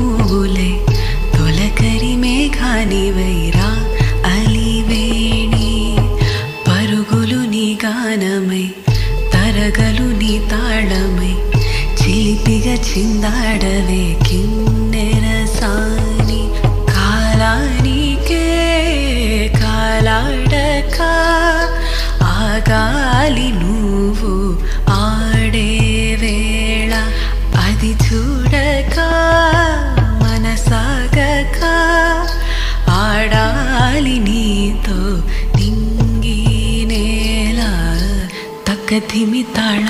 పువ్వులై తొలకరి మేఘానివైరా అలివేణి పరుగులు నీ గానమై తరగలు నీ తాళమై చిలిపిగా చిందాడవే కిన్నెరసాని కాలానికే కాలాడక ఆగాలి నువ్వు ఆడే వేళ అది చూడక మనసాగక ఆడాలి నీతో నింగి నేల తక్కధిమి తాళ